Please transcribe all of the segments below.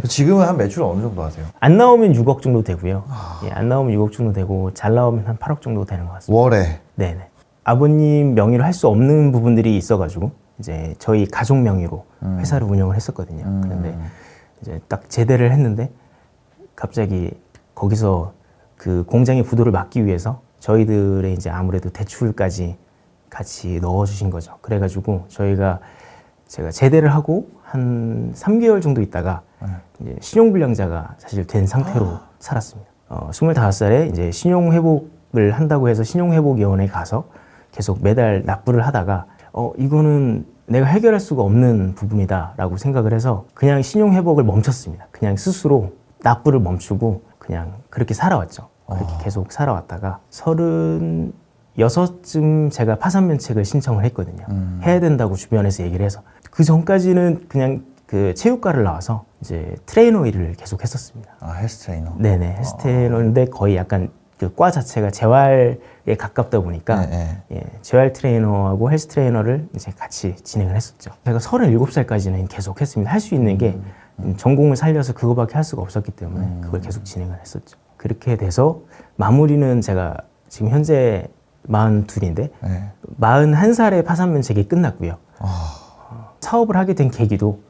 지금은 한 매출 어느 정도 하세요? 안 나오면 6억 정도 되고요. 예, 안 나오면 6억 정도 되고 잘 나오면 한 8억 정도 되는 것 같습니다. 월에. 네네. 아버님 명의로 할 수 없는 부분들이 있어가지고 이제 저희 가족 명의로 회사를 운영을 했었거든요. 그런데 이제 딱 제대를 했는데 갑자기 거기서 그 공장의 부도를 막기 위해서 저희들의 이제 아무래도 대출까지 같이 넣어주신 거죠. 그래가지고 제가 제대를 하고 한 3개월 정도 있다가 이제 신용불량자가 사실 된 상태로 살았습니다. 25살에 이제 신용회복을 한다고 해서 신용회복위원회에 가서 계속 매달 납부를 하다가 이거는 내가 해결할 수가 없는 부분이다 라고 생각을 해서 그냥 신용회복을 멈췄습니다. 그냥 스스로 납부를 멈추고 그냥 그렇게 살아왔죠. 그렇게 계속 살아왔다가 36쯤 제가 파산면책을 신청을 했거든요. 해야 된다고 주변에서 얘기를 해서 그 전까지는 그냥 그 체육과를 나와서 이제 트레이너 일을 계속 했었습니다. 아, 헬스 트레이너? 네네, 헬스 트레이너인데 거의 약간 그 과 자체가 재활에 가깝다 보니까 예, 재활 트레이너하고 헬스 트레이너를 이제 같이 진행을 했었죠. 제가 37살까지는 계속 했습니다. 할 수 있는 게 전공을 살려서 그거밖에 할 수가 없었기 때문에 그걸 계속 진행을 했었죠. 그렇게 돼서 마무리는 제가 지금 현재 42인데 41살에 파산면책이 끝났고요. 사업을 하게 된 계기도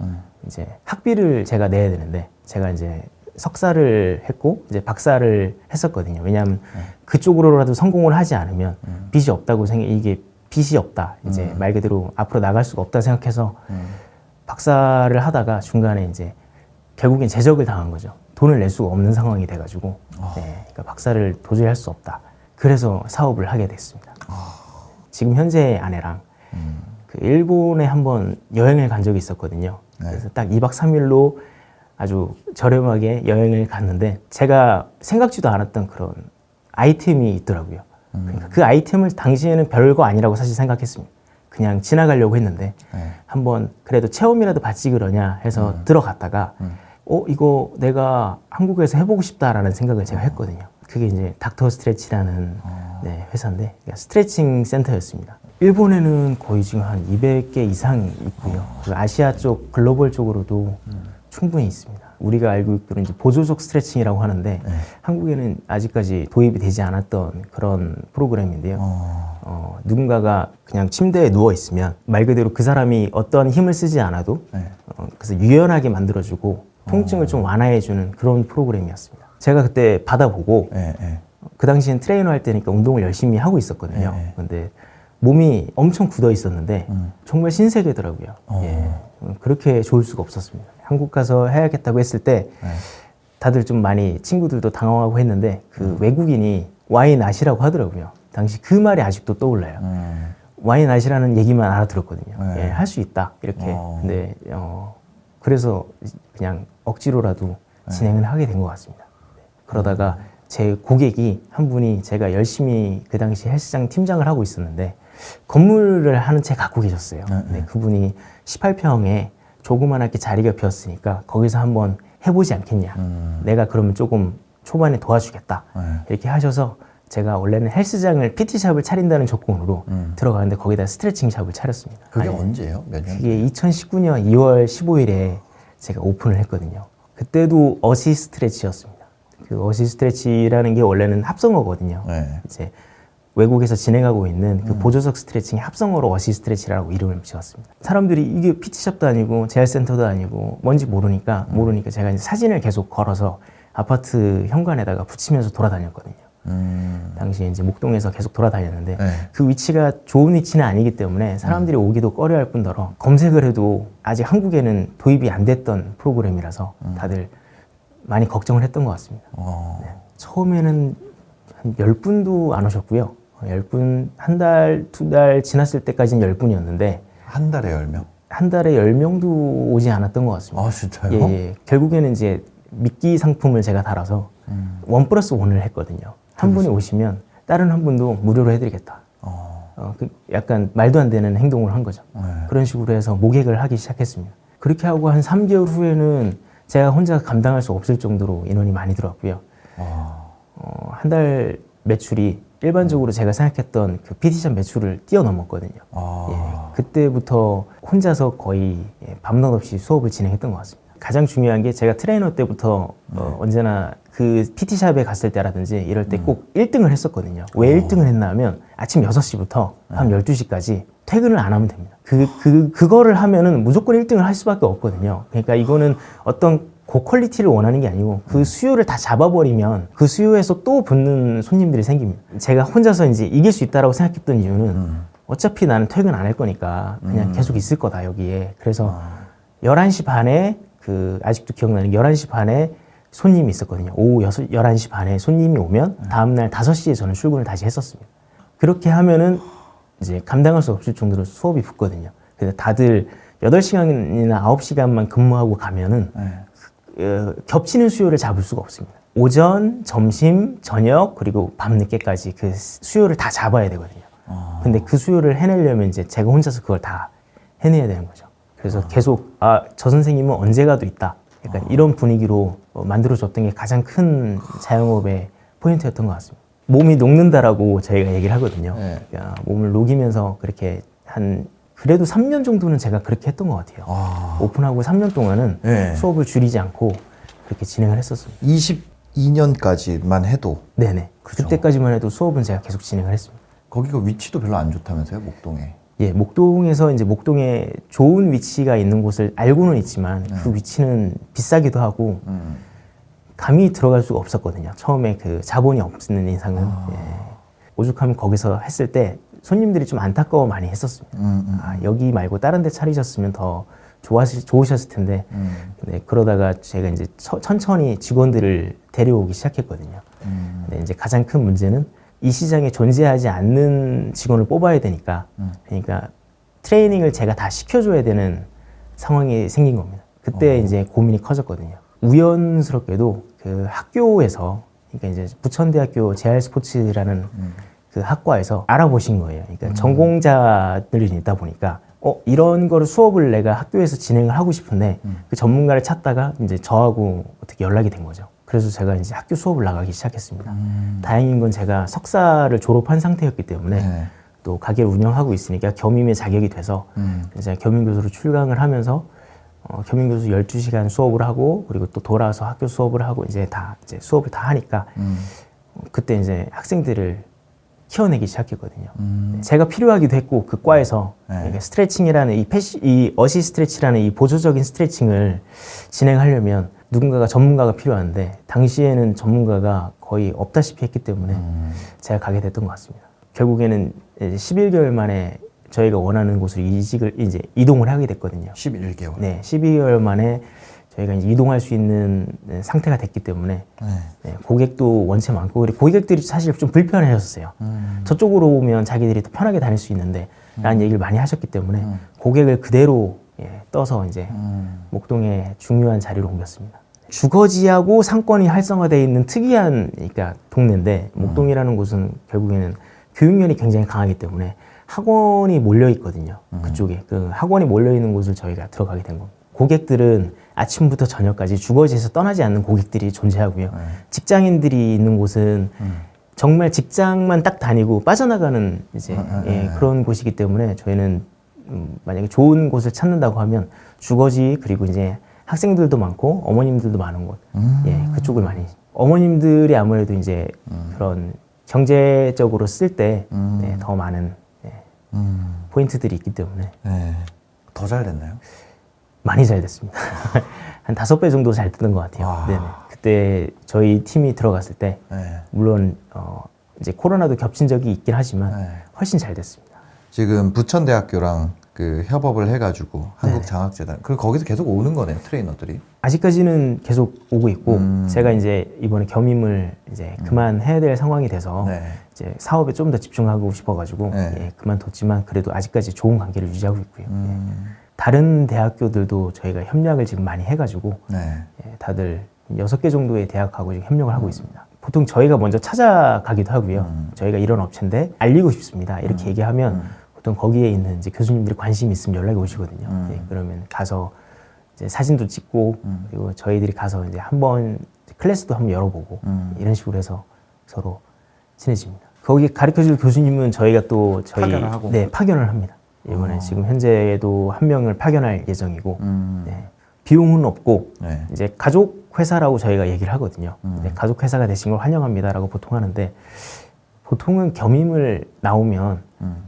이제 학비를 제가 내야 되는데 제가 이제 석사를 했고 이제 박사를 했었거든요. 왜냐하면 그쪽으로라도 성공을 하지 않으면 빚이 없다고 이게 빚이 없다. 이제 말 그대로 앞으로 나갈 수가 없다 생각해서 박사를 하다가 중간에 이제 결국엔 제적을 당한 거죠. 돈을 낼 수가 없는 상황이 돼가지고 네, 그러니까 박사를 도저히 할 수 없다. 그래서 사업을 하게 됐습니다. 지금 현재 아내랑 그 일본에 한번 여행을 간 적이 있었거든요. 그래서 딱 2박 3일로 아주 저렴하게 여행을 갔는데 제가 생각지도 않았던 그런 아이템이 있더라고요. 그러니까 그 아이템을 당시에는 별거 아니라고 사실 생각했습니다. 그냥 지나가려고 했는데 한번 그래도 체험이라도 받지 그러냐 해서 들어갔다가 이거 내가 한국에서 해보고 싶다라는 생각을 제가 했거든요. 그게 이제 닥터 스트레치라는 네, 회사인데 스트레칭 센터였습니다. 일본에는 거의 지금 한 200개 이상 있고요. 아시아 쪽, 글로벌 쪽으로도 충분히 있습니다. 우리가 알고 있기로는 이제 보조적 스트레칭이라고 하는데 한국에는 아직까지 도입이 되지 않았던 그런 프로그램인데요. 누군가가 그냥 침대에 누워 있으면 말 그대로 그 사람이 어떤 힘을 쓰지 않아도 그래서 유연하게 만들어주고 통증을 좀 완화해주는 그런 프로그램이었습니다. 제가 그때 받아보고 그 당시엔 트레이너 할 때니까 운동을 열심히 하고 있었거든요. 근데 몸이 엄청 굳어 있었는데 정말 신세계더라고요. 예. 그렇게 좋을 수가 없었습니다. 한국 가서 해야겠다고 했을 때 다들 좀 많이 친구들도 당황하고 했는데 그 외국인이 와이낫이라고 하더라고요. 당시 그 말이 아직도 떠올라요. 와이낫이라는 얘기만 알아들었거든요. 예, 할 수 있다 이렇게. 근데 그래서 그냥 억지로라도 진행을 하게 된 것 같습니다. 그러다가 제 고객이 한 분이 제가 열심히 그 당시 헬스장 팀장을 하고 있었는데 건물을 하는 채 갖고 계셨어요. 네, 그분이 18평에 조그만하게 자리가 비었으니까 거기서 한번 해보지 않겠냐. 내가 그러면 조금 초반에 도와주겠다. 이렇게 하셔서 제가 원래는 헬스장을 PT샵을 차린다는 조건으로 들어가는데 거기다 스트레칭 샵을 차렸습니다. 그게 언제예요? 몇 년? 그게 2019년 2월 15일에 제가 오픈을 했거든요. 그때도 어시 스트레치였습니다. 그 어시 스트레치라는 게 원래는 합성어거든요. 이제 외국에서 진행하고 있는 그 보조적 스트레칭의 합성어로 어시 스트레치라고 이름을 지었습니다. 사람들이 이게 PT샵도 아니고 재활센터도 아니고 뭔지 모르니까 제가 이제 사진을 계속 걸어서 아파트 현관에다가 붙이면서 돌아다녔거든요. 당시에 이제 목동에서 계속 돌아다녔는데 그 위치가 좋은 위치는 아니기 때문에 사람들이 오기도 꺼려할 뿐더러 검색을 해도 아직 한국에는 도입이 안 됐던 프로그램이라서 다들 많이 걱정을 했던 것 같습니다. 네. 처음에는 한 10분도 안 오셨고요. 10분, 한 달, 2달 지났을 때까지는 10분이었는데 한 달에 10명? 한 달에 10명도 오지 않았던 것 같습니다. 아, 진짜요? 예. 결국에는 이제 미끼 상품을 제가 달아서 1+1을 했거든요. 한 분이 오시면 다른 한 분도 무료로 해드리겠다. 그 약간 말도 안 되는 행동을 한 거죠. 그런 식으로 해서 모객을 하기 시작했습니다. 그렇게 하고 한 3개월 후에는 제가 혼자 감당할 수 없을 정도로 인원이 많이 들어왔고요. 한 달 매출이 일반적으로 제가 생각했던 그 PT샵 매출을 뛰어넘었거든요. 예, 그때부터 혼자서 거의 밤낮 없이 수업을 진행했던 것 같습니다. 가장 중요한 게 제가 트레이너 때부터 언제나 그 PT샵에 갔을 때라든지 이럴 때 꼭 1등을 했었거든요. 왜 1등을 했나 하면 아침 6시부터 밤 12시까지 퇴근을 안 하면 됩니다. 그거를 하면은 무조건 1등을 할 수밖에 없거든요. 그러니까 이거는 어떤 고퀄리티를 원하는 게 아니고 그 수요를 다 잡아버리면 그 수요에서 또 붙는 손님들이 생깁니다. 제가 혼자서 이제 이길 수 있다라고 생각했던 이유는 어차피 나는 퇴근 안 할 거니까 그냥 계속 있을 거다 여기에. 그래서 11시 반에 아직도 기억나는 게 11시 반에 손님이 있었거든요. 오후 11시 반에 손님이 오면 다음날 5시에 저는 출근을 다시 했었습니다. 그렇게 하면은 이제 감당할 수 없을 정도로 수업이 붙거든요. 그래서 다들 8시간이나 9시간만 근무하고 가면은 겹치는 수요를 잡을 수가 없습니다. 오전, 점심, 저녁, 그리고 밤늦게까지 그 수요를 다 잡아야 되거든요. 근데 그 수요를 해내려면 이제 제가 혼자서 그걸 다 해내야 되는 거죠. 그래서 계속 저 선생님은 언제 가도 있다. 약간 이런 분위기로 만들어줬던 게 가장 큰 자영업의 포인트였던 것 같습니다. 몸이 녹는다라고 저희가 얘기를 하거든요. 네. 그러니까 몸을 녹이면서 그렇게 그래도 3년 정도는 제가 그렇게 했던 것 같아요. 오픈하고 3년 동안은 네. 수업을 줄이지 않고 그렇게 진행을 했었습니다. 22년까지만 해도. 네네. 그죠. 그때까지만 해도 수업은 제가 계속 진행을 했습니다. 거기가 위치도 별로 안 좋다면서요, 목동에? 예, 목동에서 이제 목동에 좋은 위치가 있는 곳을 알고는 있지만 그 위치는 비싸기도 하고 감히 들어갈 수가 없었거든요. 처음에 그 자본이 없는 이상은. 예. 오죽하면 거기서 했을 때 손님들이 좀 안타까워 많이 했었습니다. 여기 말고 다른 데 차리셨으면 더 좋으셨을 텐데. 네, 그러다가 제가 이제 천천히 직원들을 데려오기 시작했거든요. 근데 이제 가장 큰 문제는 이 시장에 존재하지 않는 직원을 뽑아야 되니까, 그러니까 트레이닝을 제가 다 시켜줘야 되는 상황이 생긴 겁니다. 그때 이제 고민이 커졌거든요. 우연스럽게도 그 학교에서, 그러니까 이제 부천대학교 JR스포츠라는 그 학과에서 알아보신 거예요. 그러니까 전공자들이 있다 보니까 이런 거를 수업을 내가 학교에서 진행을 하고 싶은데 그 전문가를 찾다가 이제 저하고 어떻게 연락이 된 거죠. 그래서 제가 이제 학교 수업을 나가기 시작했습니다. 다행인 건 제가 석사를 졸업한 상태였기 때문에 또 가게를 운영하고 있으니까 겸임의 자격이 돼서 이제 겸임교수로 출강을 하면서 겸임교수 12시간 수업을 하고 그리고 또 돌아와서 학교 수업을 하고 이제 수업을 다 하니까 그때 이제 학생들을 키워내기 시작했거든요. 제가 필요하기도 했고 그 과에서 스트레칭이라는 이 어시 스트레치라는 이 보조적인 스트레칭을 진행하려면 누군가가 전문가가 필요한데 당시에는 전문가가 거의 없다시피 했기 때문에 제가 가게 됐던 것 같습니다. 결국에는 이제 11개월 만에 저희가 원하는 곳으로 이제 이동을 하게 됐거든요. 11개월. 네, 12개월 만에 저희가 이제 이동할 수 있는 상태가 됐기 때문에 네, 고객도 원체 많고 그리고 고객들이 사실 좀 불편해졌어요. 저쪽으로 오면 자기들이 더 편하게 다닐 수 있는데 라는 얘기를 많이 하셨기 때문에 고객을 그대로 떠서 이제 목동의 중요한 자리로 옮겼습니다. 주거지하고 상권이 활성화되어 있는 특이한 그러니까 동네인데 목동이라는 곳은 결국에는 교육열이 굉장히 강하기 때문에 학원이 몰려 있거든요. 그쪽에 그 학원이 몰려 있는 곳을 저희가 들어가게 된 겁니다. 고객들은 아침부터 저녁까지 주거지에서 떠나지 않는 고객들이 존재하고요. 직장인들이 있는 곳은 정말 직장만 딱 다니고 빠져나가는 이제 그런 곳이기 때문에 저희는 만약에 좋은 곳을 찾는다고 하면 주거지 그리고 이제 학생들도 많고 어머님들도 많은 곳, 그쪽을 많이. 어머님들이 아무래도 이제 그런 경제적으로 쓸 때 더 많은 포인트들이 있기 때문에 더 잘 됐나요? 많이 잘 됐습니다. 한 5배 정도 잘 됐던 것 같아요. 네네. 그때 저희 팀이 들어갔을 때 물론 이제 코로나도 겹친 적이 있긴 하지만 훨씬 잘 됐습니다. 지금 부천대학교랑 그 협업을 해가지고 한국장학재단 그리고 거기서 계속 오는 거네요, 트레이너들이. 아직까지는 계속 오고 있고 제가 이제 이번에 겸임을 이제 그만해야 될 상황이 돼서 이제 사업에 좀 더 집중하고 싶어가지고 그만뒀지만 그래도 아직까지 좋은 관계를 유지하고 있고요. 다른 대학교들도 저희가 협력을 지금 많이 해가지고 다들 6개 정도의 대학하고 지금 협력을 하고 있습니다. 보통 저희가 먼저 찾아가기도 하고요. 저희가 이런 업체인데 알리고 싶습니다. 이렇게 얘기하면 보통 거기에 있는 이제 교수님들이 관심이 있으면 연락이 오시거든요. 그러면 가서 이제 사진도 찍고 그리고 저희들이 가서 이제 한번 클래스도 한번 열어보고 이런 식으로 해서 서로 친해집니다. 거기 가르쳐줄 교수님은 저희가 또 파견을 하고? 파견을 합니다. 이번에 지금 현재도 한 명을 파견할 예정이고 비용은 없고 네. 이제 가족 회사라고 저희가 얘기를 하거든요. 이제 가족 회사가 되신 걸 환영합니다라고 보통 하는데 보통은 겸임을 나오면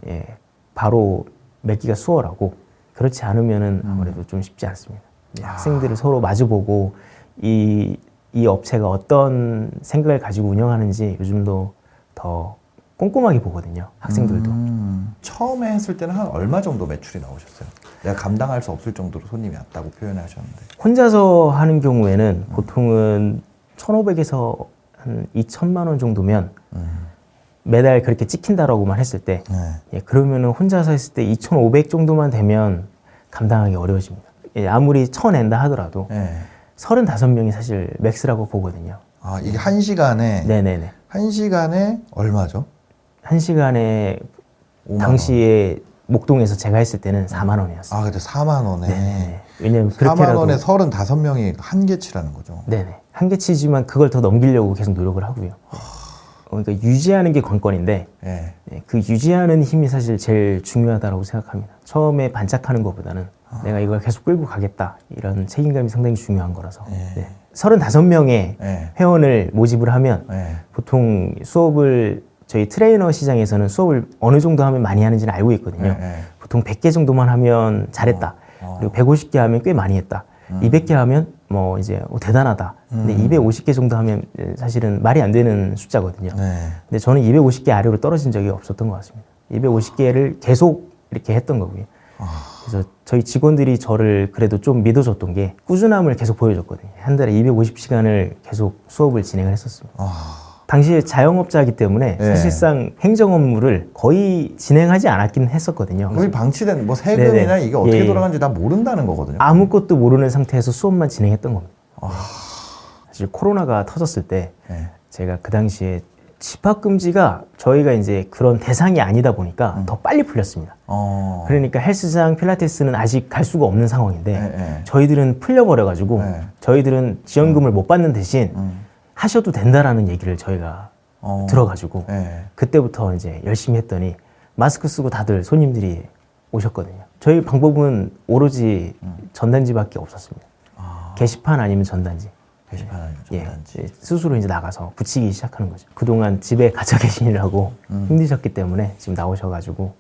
예, 바로 맺기가 수월하고 그렇지 않으면은 아무래도 좀 쉽지 않습니다. 이제 학생들을 서로 마주보고 이 업체가 어떤 생각을 가지고 운영하는지 요즘도 더 꼼꼼하게 보거든요. 학생들도. 처음에 했을 때는 한 얼마 정도 매출이 나오셨어요? 내가 감당할 수 없을 정도로 손님이 왔다고 표현하셨는데. 혼자서 하는 경우에는 보통은 1,500에서 한 2천만 원 정도면 매달 그렇게 찍힌다라고만 했을 때 네. 예, 그러면은 혼자서 했을 때 2,500 정도만 되면 감당하기 어려워집니다. 예, 아무리 쳐낸다 하더라도 네. 35명이 사실 맥스라고 보거든요. 아, 이게 한 시간에 네네네. 한 시간에 얼마죠? 한 시간에 5만 당시에 목동에서 제가 했을 때는 4만 원이었어요. 아, 근데 4만 원에. 네네. 왜냐면 4만 그렇게라도 원에 35명이 한 개 치라는 거죠. 네네. 한계 치지만 그걸 더 넘기려고 계속 노력을 하고요. 그러니까 유지하는 게 관건인데 예. 네, 그 유지하는 힘이 사실 제일 중요하다고 생각합니다. 처음에 반짝하는 것보다는 내가 이걸 계속 끌고 가겠다 이런 책임감이 상당히 중요한 거라서 네. 35명의 예. 회원을 모집을 하면 예. 보통 수업을 저희 트레이너 시장에서는 수업을 어느 정도 하면 많이 하는지는 알고 있거든요. 예. 보통 100개 정도만 하면 잘했다. 그리고 150개 하면 꽤 많이 했다. 200개 하면 뭐 이제 대단하다. 근데 250개 정도 하면 사실은 말이 안 되는 숫자거든요. 네. 근데 저는 250개 아래로 떨어진 적이 없었던 것 같습니다. 250개를 계속 이렇게 했던 거고요. 그래서 저희 직원들이 저를 그래도 좀 믿어줬던 게 꾸준함을 계속 보여줬거든요. 한 달에 250시간을 계속 수업을 진행을 했었습니다. 당시에 자영업자이기 때문에 네. 사실상 행정 업무를 거의 진행하지 않았긴 했었거든요. 거의 방치된 뭐 세금이나 네네. 이게 어떻게 예. 돌아가는지 다 모른다는 거거든요. 아무것도 모르는 상태에서 수업만 진행했던 겁니다. 사실 코로나가 터졌을 때 예. 제가 그 당시에 집합금지가 저희가 이제 그런 대상이 아니다 보니까 더 빨리 풀렸습니다. 그러니까 헬스장, 필라테스는 아직 갈 수가 없는 상황인데 예. 저희들은 풀려버려가지고 네. 저희들은 지원금을 못 받는 대신 하셔도 된다라는 얘기를 저희가 들어가지고 예. 그때부터 이제 열심히 했더니 마스크 쓰고 다들 손님들이 오셨거든요. 저희 방법은 오로지 전단지밖에 없었습니다. 게시판 아니면 전단지. 게시판 아니면 예, 전단지. 예, 스스로 이제 나가서 붙이기 시작하는 거죠. 그동안 집에 갇혀 계시느라고 힘드셨기 때문에 지금 나오셔가지고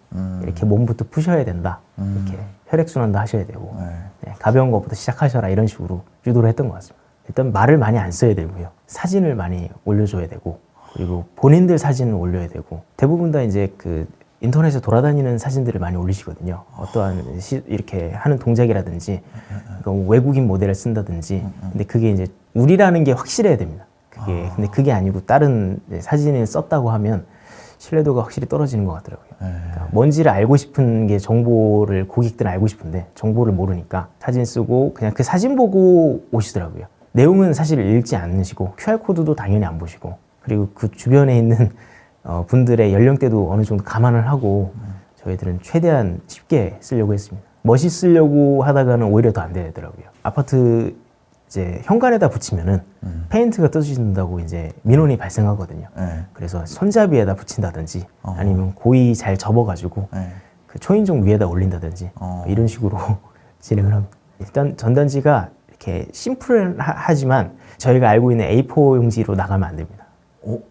이렇게 몸부터 푸셔야 된다. 이렇게 혈액순환도 하셔야 되고 네, 가벼운 것부터 시작하셔라 이런 식으로 유도를 했던 것 같습니다. 일단 말을 많이 안 써야 되고요. 사진을 많이 올려줘야 되고 그리고 본인들 사진을 올려야 되고 대부분 다 이제 그 인터넷에 돌아다니는 사진들을 많이 올리시거든요. 어떠한 이렇게 하는 동작이라든지 그러니까 외국인 모델을 쓴다든지 근데 그게 이제 우리라는 게 확실해야 됩니다. 근데 그게 아니고 다른 사진을 썼다고 하면 신뢰도가 확실히 떨어지는 것 같더라고요. 그러니까 뭔지를 알고 싶은 게 정보를 고객들은 알고 싶은데 정보를 모르니까 사진 쓰고 그냥 그 사진 보고 오시더라고요. 내용은 사실 읽지 않으시고 QR코드도 당연히 안 보시고 그리고 그 주변에 있는 분들의 연령대도 어느 정도 감안을 하고 저희들은 최대한 쉽게 쓰려고 했습니다. 멋있으려고 하다가는 오히려 더 안 되더라고요. 아파트 이제 현관에다 붙이면은 페인트가 떠진다고 이제 민원이 발생하거든요. 그래서 손잡이에다 붙인다든지 아니면 고이 잘 접어가지고 그 초인종 위에다 올린다든지 이런 식으로 진행을 합니다. 일단 전단지가 이렇게 심플하지만 저희가 알고 있는 A4 용지로 나가면 안 됩니다.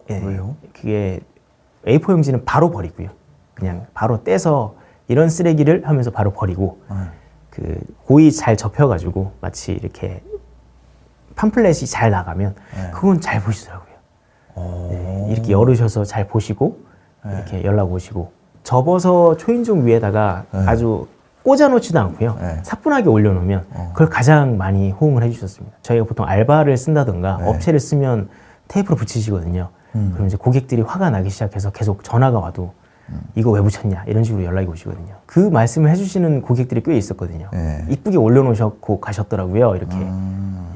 왜요? 그게 A4 용지는 바로 버리고요. 그냥 바로 떼서 이런 쓰레기를 하면서 바로 버리고 그 고이 잘 접혀가지고 마치 이렇게 팜플렛이 잘 나가면 그건 잘 보시더라고요. 네, 이렇게 열으셔서 잘 보시고 이렇게 연락 오시고 접어서 초인종 위에다가 아주 꽂아놓지도 않고요. 사뿐하게 올려놓으면 그걸 가장 많이 호응을 해주셨습니다. 저희가 보통 알바를 쓴다든가 업체를 쓰면 테이프로 붙이시거든요. 그럼 이제 고객들이 화가 나기 시작해서 계속 전화가 와도 이거 왜 붙였냐 이런 식으로 연락이 오시거든요. 그 말씀을 해주시는 고객들이 꽤 있었거든요. 이쁘게 올려놓으셨고 가셨더라고요. 이렇게.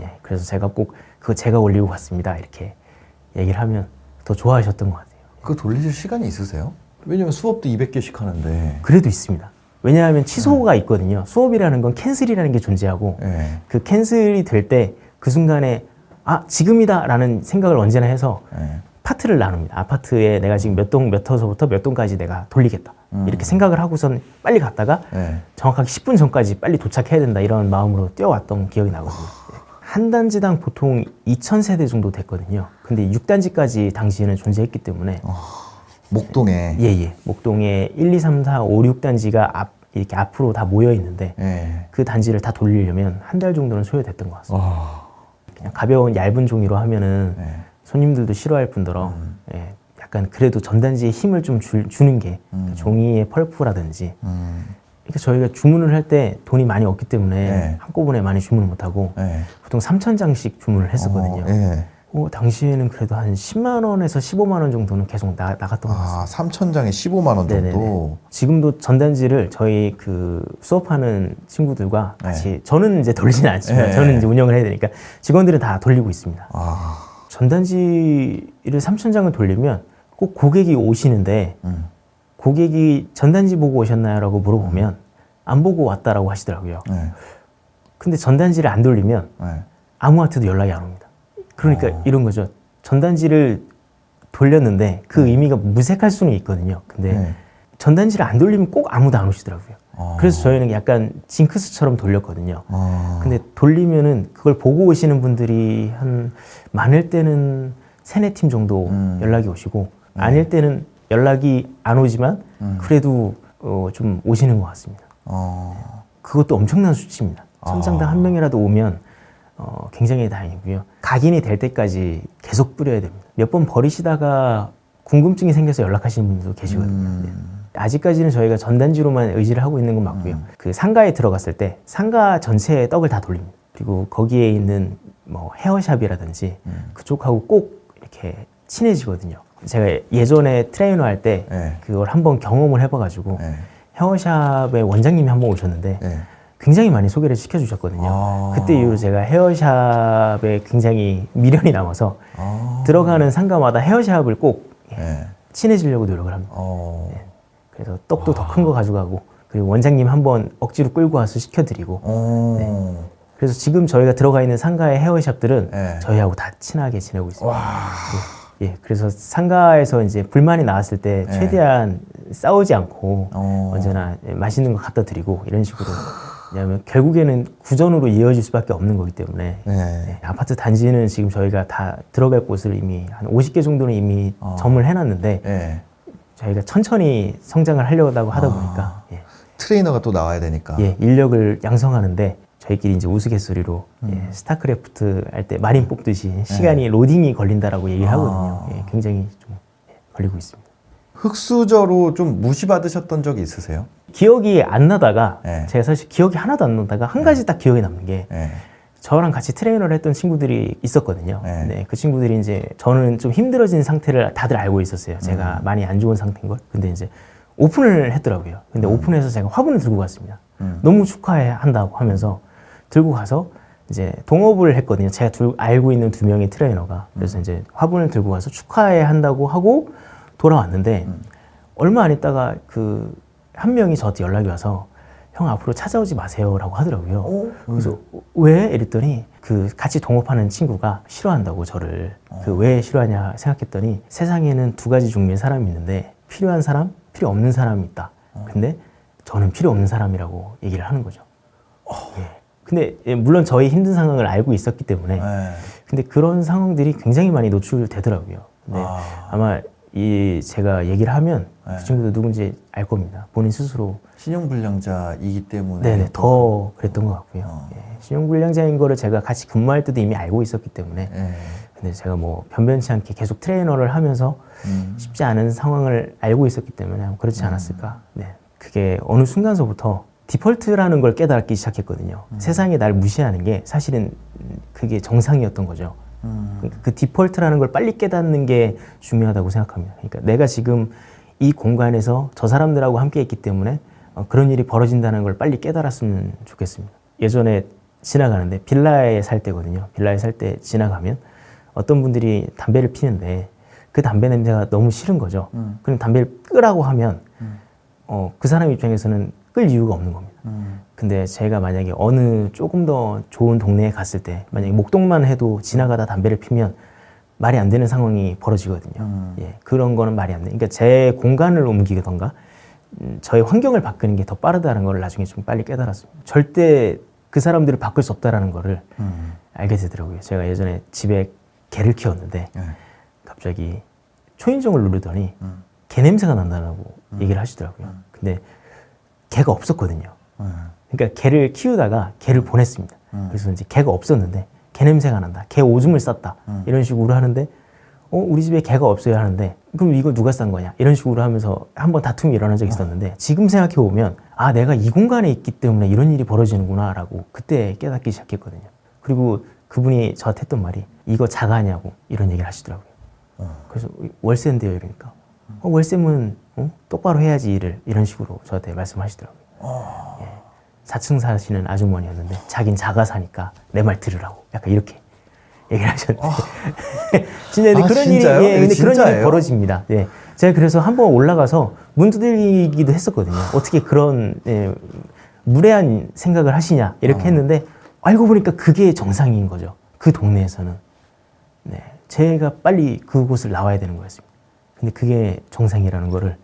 예, 그래서 제가 꼭 그거 제가 올리고 갔습니다. 이렇게 얘기를 하면 더 좋아하셨던 것 같아요. 그거 돌리실 시간이 있으세요? 왜냐면 수업도 200개씩 하는데. 그래도 있습니다. 왜냐하면 취소가 있거든요. 수업이라는 건 캔슬이라는 게 존재하고 그 캔슬이 될 때 그 순간에 아 지금이다 라는 생각을 언제나 해서 파트를 나눕니다. 아파트에 내가 지금 몇 동 몇 호서부터 몇 동까지 내가 돌리겠다. 이렇게 생각을 하고선 빨리 갔다가 네. 정확하게 10분 전까지 빨리 도착해야 된다 이런 마음으로 뛰어왔던 기억이 나거든요. 한 단지당 보통 2,000세대 정도 됐거든요. 근데 6단지까지 당시에는 존재했기 때문에 목동에. 예예. 목동에 1, 2, 3, 4, 5, 6단지가 이렇게 앞으로 다 모여 있는데 예. 그 단지를 다 돌리려면 한 달 정도는 소요됐던 것 같습니다. 와. 그냥 가벼운 얇은 종이로 하면은 네. 손님들도 싫어할 뿐더러 예, 약간 그래도 전단지에 힘을 좀 주는 게 종이의 펄프라든지 그러니까 저희가 주문을 할 때 돈이 많이 없기 때문에 네. 한꺼번에 많이 주문을 못하고 네. 보통 3,000장씩 주문을 했었거든요. 예. 당시에는 그래도 한 10만 원에서 15만 원 정도는 계속 나갔던 것 같습니다. 3,000장에 15만 원 정도. 네네네. 지금도 전단지를 저희 그 수업하는 친구들과 네. 같이 저는 이제 돌리지는 않지만 네. 저는 이제 운영을 해야 되니까 직원들은 다 돌리고 있습니다. 아. 전단지를 3,000장을 돌리면 꼭 고객이 오시는데 고객이 전단지 보고 오셨나요? 라고 물어보면 안 보고 왔다라고 하시더라고요. 네. 근데 전단지를 안 돌리면 네. 아무한테도 연락이 안 옵니다. 그러니까 이런 거죠. 전단지를 돌렸는데 그 의미가 무색할 수는 있거든요. 근데 네. 전단지를 안 돌리면 꼭 아무도 안 오시더라고요. 아. 그래서 저희는 약간 징크스처럼 돌렸거든요. 아. 근데 돌리면은 그걸 보고 오시는 분들이 한 많을 때는 3-4팀 정도 연락이 오시고 아닐 때는 연락이 안 오지만 그래도 좀 오시는 것 같습니다. 그것도 엄청난 수치입니다. 천장당 한 명이라도 오면 굉장히 다행이고요. 각인이 될 때까지 계속 뿌려야 됩니다. 몇 번 버리시다가 궁금증이 생겨서 연락하시는 분들도 계시거든요. 네. 아직까지는 저희가 전단지로만 의지를 하고 있는 건 맞고요. 그 상가에 들어갔을 때 상가 전체의 떡을 다 돌립니다. 그리고 거기에 있는 뭐 헤어샵이라든지 그쪽하고 꼭 이렇게 친해지거든요. 제가 예전에 트레이너 할 때 네. 그걸 한번 경험을 해봐가지고 네. 헤어샵의 원장님이 한번 오셨는데 네. 굉장히 많이 소개를 시켜주셨거든요. 그때 이후로 제가 헤어샵에 굉장히 미련이 남아서 들어가는 상가마다 헤어샵을 꼭 네. 친해지려고 노력을 합니다. 그래서 떡도 더 큰 거 가져가고 그리고 원장님 한번 억지로 끌고 와서 시켜드리고 네. 그래서 지금 저희가 들어가 있는 상가의 헤어샵들은 네. 저희하고 다 친하게 지내고 있습니다. 예, 그래서 상가에서 이제 불만이 나왔을 때 최대한 싸우지 않고 언제나 맛있는 거 갖다 드리고 이런 식으로. 왜냐하면 결국에는 구전으로 이어질 수밖에 없는 거기 때문에 네, 아파트 단지는 지금 저희가 다 들어갈 곳을 이미 한 50개 정도는 이미 점을 해놨는데 네. 저희가 천천히 성장을 하려고 하다 보니까 예, 트레이너가 또 나와야 되니까. 예, 인력을 양성하는데 저희끼리 이제 우스갯소리로 예, 스타크래프트 할 때 마린 뽑듯이 시간이 로딩이 걸린다라고 얘기를 하거든요. 예, 굉장히 좀 걸리고 있습니다. 흙수저로 좀 무시받으셨던 적이 있으세요? 기억이 안 나다가 네. 제가 사실 기억이 하나도 안 나다가 한 가지 딱 기억에 남는 게 네. 저랑 같이 트레이너를 했던 친구들이 있었거든요. 네. 네, 그 친구들이 이제 저는 좀 힘들어진 상태를 다들 알고 있었어요. 제가 많이 안 좋은 상태인 걸. 근데 이제 오픈을 했더라고요. 근데 오픈해서 제가 화분을 들고 갔습니다. 너무 축하한다고 하면서 들고 가서 이제 동업을 했거든요. 제가 알고 있는 2명의 트레이너가. 그래서 이제 화분을 들고 가서 축하해 한다고 하고 돌아왔는데 얼마 안 있다가 그 한 명이 저한테 연락이 와서 형 앞으로 찾아오지 마세요라고 하더라고요. 그래서 왜? 이랬더니 그 같이 동업하는 친구가 싫어한다고 저를. 그 왜 싫어하냐 생각했더니 세상에는 2가지 종류의 사람이 있는데 필요한 사람, 필요 없는 사람이 있다. 근데 저는 필요 없는 사람이라고 얘기를 하는 거죠. 예. 근데 물론 저희 힘든 상황을 알고 있었기 때문에 근데 그런 상황들이 굉장히 많이 노출되더라고요. 근데 아마 제가 얘기를 하면 그 친구도 누군지 알 겁니다. 본인 스스로. 신용불량자이기 때문에. 네네, 더 그랬던 것 같고요. 예, 신용불량자인 거를 제가 같이 근무할 때도 이미 알고 있었기 때문에. 근데 제가 뭐 변변치 않게 계속 트레이너를 하면서 쉽지 않은 상황을 알고 있었기 때문에 그렇지 않았을까. 네. 그게 어느 순간서부터 디폴트라는 걸 깨닫기 시작했거든요. 세상에 날 무시하는 게 사실은 그게 정상이었던 거죠. 그 디폴트라는 걸 빨리 깨닫는 게 중요하다고 생각합니다. 그러니까 내가 지금 이 공간에서 저 사람들하고 함께 있기 때문에 그런 일이 벌어진다는 걸 빨리 깨달았으면 좋겠습니다. 예전에 지나가는데 빌라에 살 때거든요. 빌라에 살 때 지나가면 어떤 분들이 담배를 피는데 그 담배 냄새가 너무 싫은 거죠. 그럼 담배를 끄라고 하면 그 사람 입장에서는 끌 이유가 없는 겁니다. 근데 제가 만약에 어느 조금 더 좋은 동네에 갔을 때 만약에 목동만 해도 지나가다 담배를 피면 말이 안 되는 상황이 벌어지거든요. 예, 그런 거는 말이 안 돼. 그러니까 제 공간을 옮기던가 저의 환경을 바꾸는 게 더 빠르다는 걸 나중에 좀 빨리 깨달았습니다. 절대 그 사람들을 바꿀 수 없다는 거를 알게 되더라고요. 제가 예전에 집에 개를 키웠는데 갑자기 초인종을 누르더니 개 냄새가 난다고 얘기를 하시더라고요. 근데 개가 없었거든요. 그러니까 개를 키우다가 개를 보냈습니다. 그래서 이제 개가 없었는데 개 냄새가 난다. 개 오줌을 쌌다. 이런 식으로 하는데 우리 집에 개가 없어요 하는데 그럼 이거 누가 싼 거냐? 이런 식으로 하면서 한번 다툼이 일어난 적이 있었는데 지금 생각해 보면 아 내가 이 공간에 있기 때문에 이런 일이 벌어지는구나 라고 그때 깨닫기 시작했거든요. 그리고 그분이 저한테 했던 말이 이거 자가냐고 이런 얘기를 하시더라고요. 그래서 월세인데요 이러니까 월세면 똑바로 해야지 일을 이런 식으로 저한테 말씀하시더라고요. 예. 4층 사시는 아주머니였는데 자긴 자가 사니까 내 말 들으라고 약간 이렇게 얘기를 하셨는데 진짜 근데 그런 진짜요? 일이 근데 그런 일이 진짜예요? 벌어집니다. 예. 제가 그래서 한번 올라가서 문 두들기기도 했었거든요. 어떻게 그런 무례한 생각을 하시냐 이렇게 했는데 알고 보니까 그게 정상인 거죠. 그 동네에서는 네. 제가 빨리 그곳을 나와야 되는 거였습니다. 근데 그게 정상이라는 거를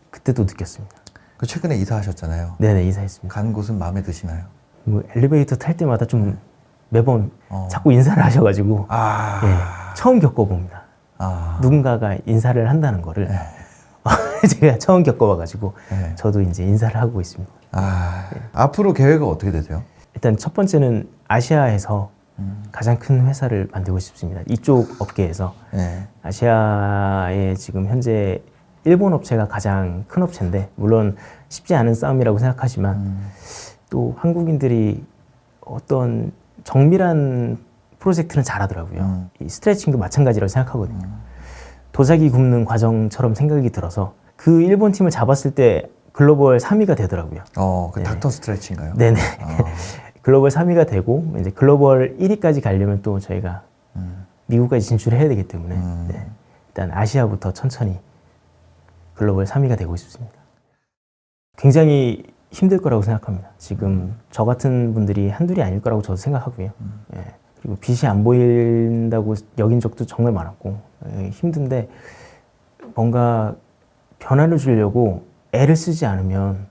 그때도 느꼈습니다. 그 최근에 이사하셨잖아요. 네네 이사했습니다. 간 곳은 마음에 드시나요? 뭐 엘리베이터 탈 때마다 좀 매번 자꾸 인사를 하셔가지고 예, 처음 겪어봅니다. 누군가가 인사를 한다는 거를 제가 처음 겪어봐가지고 저도 이제 인사를 하고 있습니다. 앞으로 계획은 어떻게 되세요? 일단 첫 번째는 아시아에서 가장 큰 회사를 만들고 싶습니다. 이쪽 업계에서 아시아에 지금 현재 일본 업체가 가장 큰 업체인데 물론 쉽지 않은 싸움이라고 생각하지만 또 한국인들이 어떤 정밀한 프로젝트는 잘하더라고요. 이 스트레칭도 마찬가지라고 생각하거든요. 도자기 굽는 과정처럼 생각이 들어서 그 일본 팀을 잡았을 때 글로벌 3위가 되더라고요. 그 닥터 스트레치인가요? 네네. 글로벌 3위가 되고 이제 글로벌 1위까지 가려면 또 저희가 미국까지 진출을 해야 되기 때문에 네. 일단 아시아부터 천천히 글로벌 3위가 되고 싶습니다. 굉장히 힘들 거라고 생각합니다. 지금 저 같은 분들이 한둘이 아닐 거라고 저도 생각하고요. 예. 그리고 빛이 안 보인다고 여긴 적도 정말 많았고 힘든데 뭔가 변화를 주려고 애를 쓰지 않으면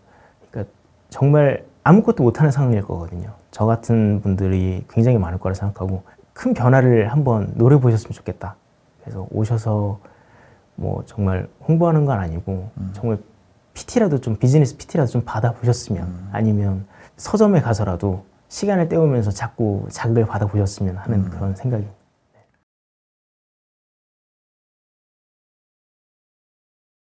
그러니까 정말 아무것도 못하는 상황일 거거든요. 저 같은 분들이 굉장히 많을 거라 생각하고 큰 변화를 한번 노려보셨으면 좋겠다. 그래서 오셔서 뭐 정말 홍보하는 건 아니고 정말 PT라도 좀 비즈니스 PT라도 좀 받아보셨으면 아니면 서점에 가서라도 시간을 때우면서 자꾸 자극을 받아보셨으면 하는 그런 생각이